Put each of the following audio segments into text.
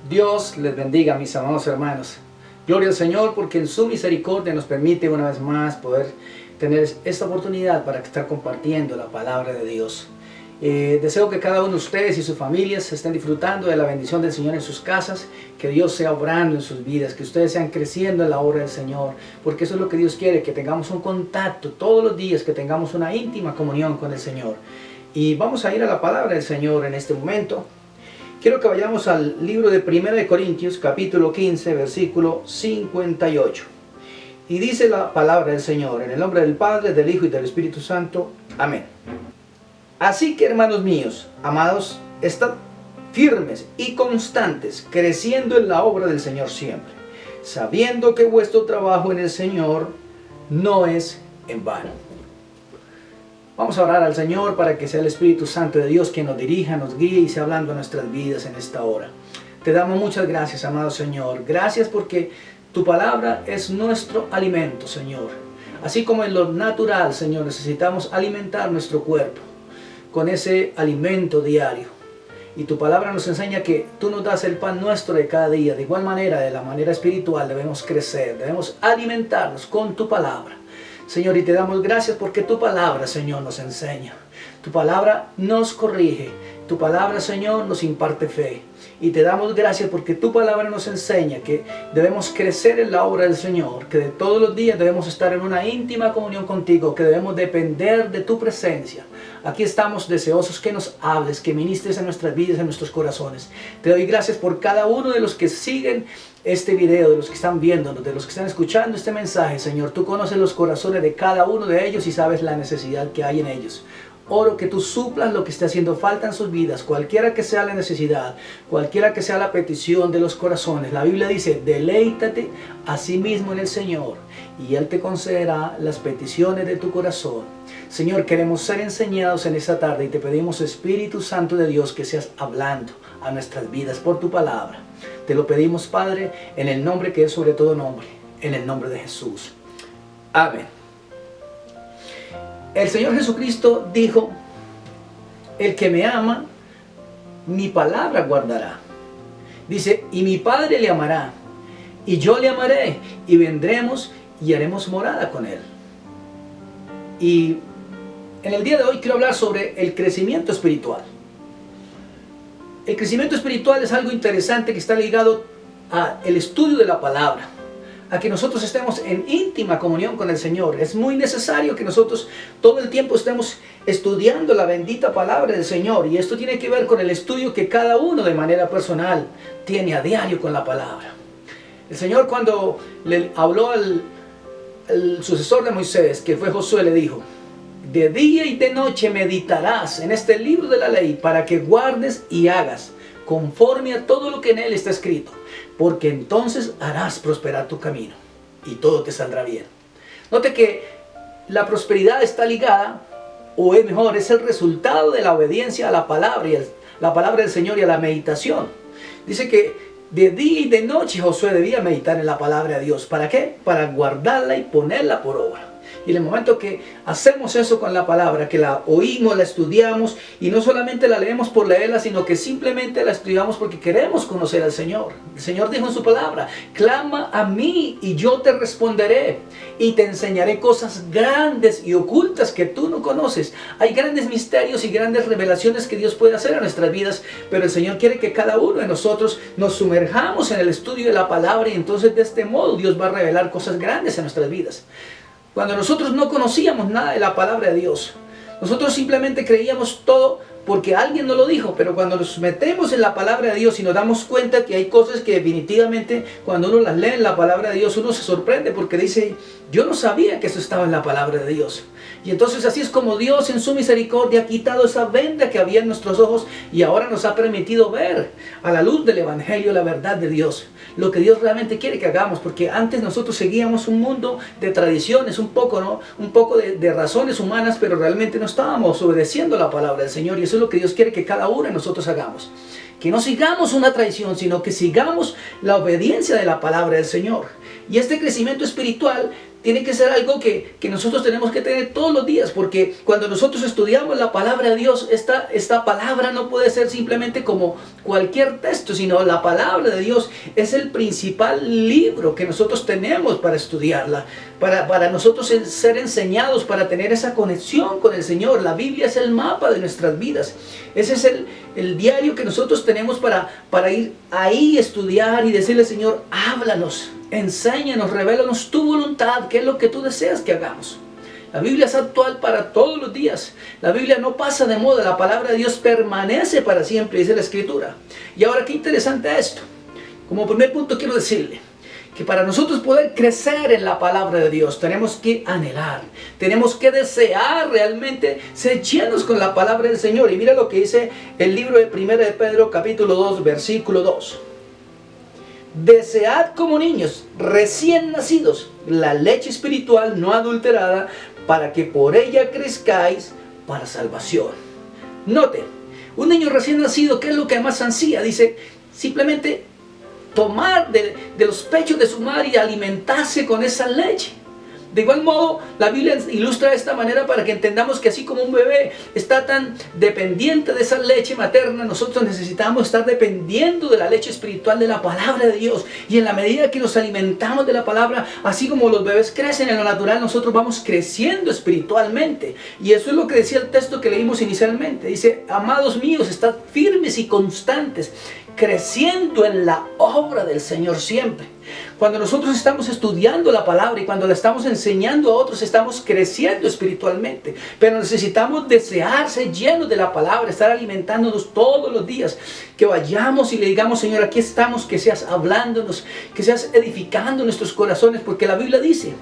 Dios les bendiga, mis amados hermanos. Gloria al Señor, porque en su misericordia nos permite una vez más poder tener esta oportunidad para estar compartiendo la palabra de Dios. Deseo que cada uno de ustedes y sus familias estén disfrutando de la bendición del Señor en sus casas, que Dios sea obrando en sus vidas, que ustedes sean creciendo en la obra del Señor, porque eso es lo que Dios quiere, que tengamos un contacto todos los días, que tengamos una íntima comunión con el Señor. Y vamos a ir a la palabra del Señor en este momento. Quiero que vayamos al libro de 1 Corintios, capítulo 15, versículo 58. Y dice la palabra del Señor, en el nombre del Padre, del Hijo y del Espíritu Santo. Amén. Así que, hermanos míos, amados, estad firmes y constantes, creciendo en la obra del Señor siempre, sabiendo que vuestro trabajo en el Señor no es en vano. Vamos a orar al Señor para que sea el Espíritu Santo de Dios quien nos dirija, nos guíe y sea hablando a nuestras vidas en esta hora. Te damos muchas gracias, amado Señor. Gracias porque tu palabra es nuestro alimento, Señor. Así como en lo natural, Señor, necesitamos alimentar nuestro cuerpo con ese alimento diario. Y tu palabra nos enseña que tú nos das el pan nuestro de cada día. De igual manera, de la manera espiritual, debemos crecer, debemos alimentarnos con tu palabra. Señor, y te damos gracias porque tu palabra, Señor, nos enseña. Tu palabra nos corrige. Tu palabra, Señor, nos imparte fe. Y te damos gracias porque tu palabra nos enseña que debemos crecer en la obra del Señor, que de todos los días debemos estar en una íntima comunión contigo, que debemos depender de tu presencia. Aquí estamos deseosos que nos hables, que ministres en nuestras vidas, en nuestros corazones. Te doy gracias por cada uno de los que siguen este video, de los que están viéndonos, de los que están escuchando este mensaje, Señor. Tú conoces los corazones de cada uno de ellos y sabes la necesidad que hay en ellos. Oro que tú suplas lo que esté haciendo falta en sus vidas, cualquiera que sea la necesidad, cualquiera que sea la petición de los corazones. La Biblia dice, deleítate a sí mismo en el Señor y Él te concederá las peticiones de tu corazón. Señor, queremos ser enseñados en esta tarde y te pedimos, Espíritu Santo de Dios, que seas hablando a nuestras vidas por tu palabra. Te lo pedimos, Padre, en el nombre que es sobre todo nombre, en el nombre de Jesús. Amén. El Señor Jesucristo dijo, el que me ama, mi palabra guardará. Dice, y mi Padre le amará, y yo le amaré, y vendremos y haremos morada con Él. Y en el día de hoy quiero hablar sobre el crecimiento espiritual. El crecimiento espiritual es algo interesante que está ligado al estudio de la palabra, a que nosotros estemos en íntima comunión con el Señor. Es muy necesario que nosotros todo el tiempo estemos estudiando la bendita palabra del Señor. Y esto tiene que ver con el estudio que cada uno de manera personal tiene a diario con la palabra. El Señor, cuando le habló al sucesor de Moisés, que fue Josué, le dijo, de día y de noche meditarás en este libro de la ley para que guardes y hagas conforme a todo lo que en él está escrito, porque entonces harás prosperar tu camino y todo te saldrá bien. Note que la prosperidad está ligada, o es mejor, es el resultado de la obediencia a la palabra, la palabra del Señor y a la meditación. Dice que de día y de noche Josué debía meditar en la palabra de Dios. ¿Para qué? Para guardarla y ponerla por obra. Y en el momento que hacemos eso con la palabra, que la oímos, la estudiamos, y no solamente la leemos por leerla, sino que simplemente la estudiamos porque queremos conocer al Señor. El Señor dijo en su palabra, clama a mí y yo te responderé y te enseñaré cosas grandes y ocultas que tú no conoces. Hay grandes misterios y grandes revelaciones que Dios puede hacer en nuestras vidas, pero el Señor quiere que cada uno de nosotros nos sumerjamos en el estudio de la palabra, y entonces de este modo Dios va a revelar cosas grandes en nuestras vidas. Cuando nosotros no conocíamos nada de la palabra de Dios, nosotros simplemente creíamos todo porque alguien nos lo dijo, pero cuando nos metemos en la palabra de Dios y nos damos cuenta que hay cosas que definitivamente cuando uno las lee en la palabra de Dios, uno se sorprende porque dice, yo no sabía que eso estaba en la palabra de Dios. Y entonces así es como Dios en su misericordia ha quitado esa venda que había en nuestros ojos y ahora nos ha permitido ver a la luz del Evangelio la verdad de Dios, lo que Dios realmente quiere que hagamos, porque antes nosotros seguíamos un mundo de tradiciones, un poco de razones humanas, pero realmente no estábamos obedeciendo la palabra del Señor, y eso es lo que Dios quiere que cada uno de nosotros hagamos. Que no sigamos una tradición, sino que sigamos la obediencia de la palabra del Señor. Y este crecimiento espiritual tiene que ser algo que nosotros tenemos que tener todos los días, porque cuando nosotros estudiamos la palabra de Dios, esta palabra no puede ser simplemente como cualquier texto, sino la palabra de Dios es el principal libro que nosotros tenemos para estudiarla, para nosotros ser enseñados, para tener esa conexión con el Señor. La Biblia es el mapa de nuestras vidas. Ese es el diario que nosotros tenemos para ir ahí, estudiar y decirle: Señor, háblanos, enséñanos, revélanos tu voluntad, qué es lo que tú deseas que hagamos. La Biblia es actual para todos los días. La Biblia no pasa de moda, la palabra de Dios permanece para siempre, dice la Escritura. Y ahora, qué interesante esto. Como primer punto quiero decirle que para nosotros poder crecer en la palabra de Dios, tenemos que anhelar, tenemos que desear realmente ser llenos con la palabra del Señor. Y mira lo que dice el libro de 1 de Pedro, capítulo 2, versículo 2. Desead como niños recién nacidos la leche espiritual no adulterada, para que por ella crezcáis para salvación. Note, un niño recién nacido, ¿qué es lo que más ansía? Dice, simplemente tomar de los pechos de su madre y alimentarse con esa leche. De igual modo, la Biblia ilustra de esta manera para que entendamos que así como un bebé está tan dependiente de esa leche materna, nosotros necesitamos estar dependiendo de la leche espiritual de la palabra de Dios. Y en la medida que nos alimentamos de la palabra, así como los bebés crecen en lo natural, nosotros vamos creciendo espiritualmente. Y eso es lo que decía el texto que leímos inicialmente. Dice: amados míos, estad firmes y constantes, creciendo en la obra del Señor siempre. Cuando nosotros estamos estudiando la palabra y cuando la estamos enseñando a otros, estamos creciendo espiritualmente. Pero necesitamos desear ser llenos de la palabra, estar alimentándonos todos los días. Que vayamos y le digamos: Señor, aquí estamos, que seas hablándonos, que seas edificando nuestros corazones. Porque la Biblia dice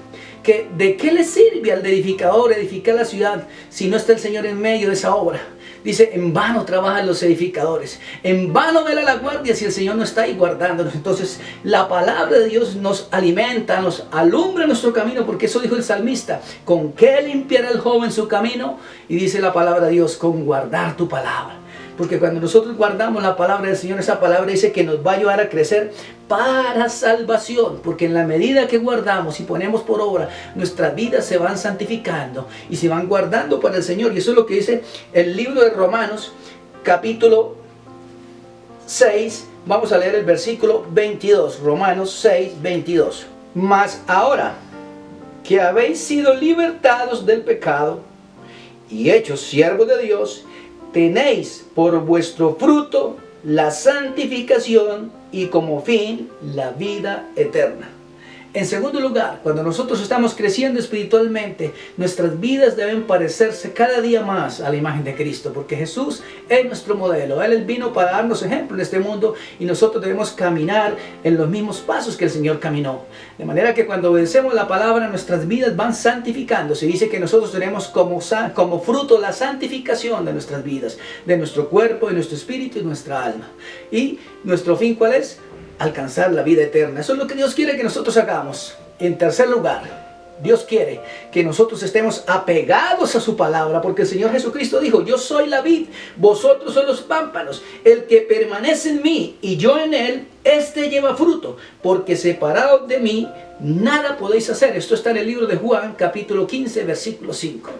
que ¿de qué le sirve al edificador edificar la ciudad si no está el Señor en medio de esa obra? Dice: en vano trabajan los edificadores, en vano vela la guardia si el Señor no está ahí guardándonos. Entonces la palabra de Dios nos alimenta, nos alumbra nuestro camino, porque eso dijo el salmista: ¿con qué limpiará el joven su camino? Y dice la palabra de Dios: con guardar tu palabra. Porque cuando nosotros guardamos la palabra del Señor, esa palabra dice que nos va a ayudar a crecer para salvación. Porque en la medida que guardamos y ponemos por obra, nuestras vidas se van santificando y se van guardando para el Señor. Y eso es lo que dice el libro de Romanos, capítulo 6. Vamos a leer el versículo 22. Romanos 6, 22. Mas ahora que habéis sido libertados del pecado y hechos siervos de Dios, tenéis por vuestro fruto la santificación y como fin la vida eterna. En segundo lugar, cuando nosotros estamos creciendo espiritualmente, nuestras vidas deben parecerse cada día más a la imagen de Cristo, porque Jesús es nuestro modelo. Él vino para darnos ejemplo en este mundo y nosotros debemos caminar en los mismos pasos que el Señor caminó. De manera que cuando obedecemos la palabra, nuestras vidas van santificándose. Dice que nosotros tenemos como fruto la santificación de nuestras vidas, de nuestro cuerpo, de nuestro espíritu y nuestra alma. ¿Y nuestro fin cuál es? Alcanzar la vida eterna. Eso es lo que Dios quiere que nosotros hagamos. En tercer lugar, Dios quiere que nosotros estemos apegados a su palabra, porque el Señor Jesucristo dijo: yo soy la vid, vosotros sois los pámpanos. El que permanece en mí y yo en él, este lleva fruto, porque separados de mí nada podéis hacer. Esto está en el libro de Juan, capítulo 15, versículo 5.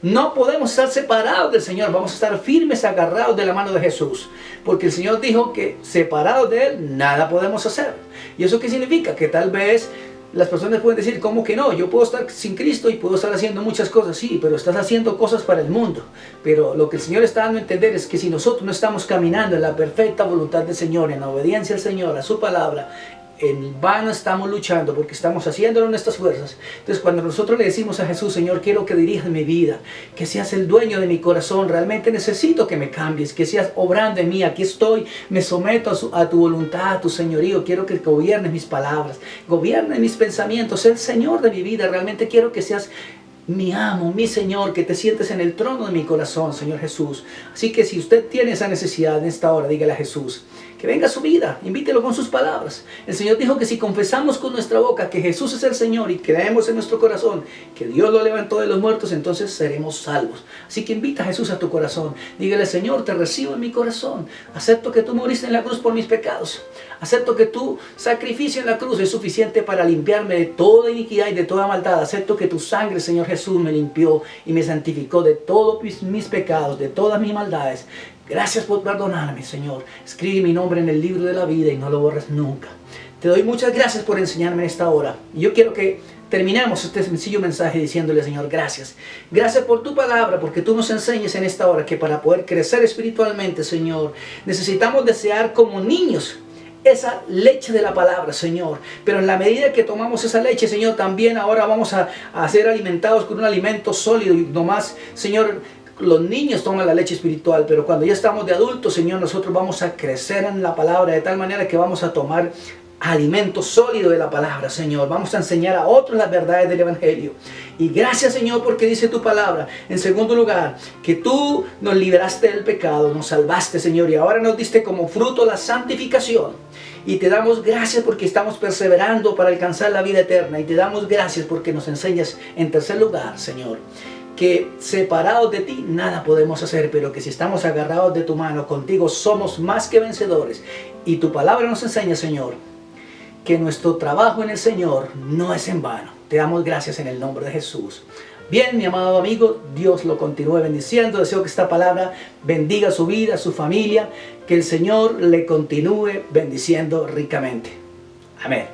No podemos estar separados del Señor, vamos a estar firmes, agarrados de la mano de Jesús, porque el Señor dijo que separados de Él nada podemos hacer. ¿Y eso qué significa? Que tal vez las personas pueden decir: ¿cómo que no? Yo puedo estar sin Cristo y puedo estar haciendo muchas cosas. Sí, pero estás haciendo cosas para el mundo. Pero lo que el Señor está dando a entender es que si nosotros no estamos caminando en la perfecta voluntad del Señor, en la obediencia al Señor, a su palabra, en vano estamos luchando, porque estamos haciéndolo en nuestras fuerzas. Entonces, cuando nosotros le decimos a Jesús: Señor, quiero que dirijas mi vida, que seas el dueño de mi corazón, realmente necesito que me cambies, que seas obrando en mí, aquí estoy, me someto a tu voluntad, a tu señorío, quiero que gobiernes mis palabras, gobiernes mis pensamientos, sé el Señor de mi vida, realmente quiero que seas mi amo, mi Señor, que te sientes en el trono de mi corazón, Señor Jesús. Así que si usted tiene esa necesidad en esta hora, dígale a Jesús que venga a su vida, invítelo con sus palabras. El Señor dijo que si confesamos con nuestra boca que Jesús es el Señor y creemos en nuestro corazón que Dios lo levantó de los muertos, entonces seremos salvos. Así que invita a Jesús a tu corazón. Dígale: Señor, te recibo en mi corazón. Acepto que tú moriste en la cruz por mis pecados. Acepto que tu sacrificio en la cruz es suficiente para limpiarme de toda iniquidad y de toda maldad. Acepto que tu sangre, Señor Jesús, me limpió y me santificó de todos mis pecados, de todas mis maldades. Gracias por perdonarme, Señor. Escribe mi nombre en el libro de la vida y no lo borres nunca. Te doy muchas gracias por enseñarme en esta hora. Y yo quiero que terminemos este sencillo mensaje diciéndole: Señor, gracias. Gracias por tu palabra, porque tú nos enseñas en esta hora que para poder crecer espiritualmente, Señor, necesitamos desear como niños esa leche de la palabra, Señor. Pero en la medida que tomamos esa leche, Señor, también ahora vamos a ser alimentados con un alimento sólido. Y nomás, Señor, los niños toman la leche espiritual, pero cuando ya estamos de adultos, Señor, nosotros vamos a crecer en la palabra de tal manera que vamos a tomar alimento sólido de la palabra, Señor. Vamos a enseñar a otros las verdades del Evangelio. Y gracias, Señor, porque dice tu palabra, en segundo lugar, que tú nos liberaste del pecado, nos salvaste, Señor, y ahora nos diste como fruto la santificación. Y te damos gracias porque estamos perseverando para alcanzar la vida eterna. Y te damos gracias porque nos enseñas, en tercer lugar, Señor, que separados de ti nada podemos hacer, pero que si estamos agarrados de tu mano, contigo somos más que vencedores. Y tu palabra nos enseña, Señor, que nuestro trabajo en el Señor no es en vano. Te damos gracias en el nombre de Jesús. Bien, mi amado amigo, Dios lo continúe bendiciendo. Deseo que esta palabra bendiga su vida, su familia, que el Señor le continúe bendiciendo ricamente. Amén.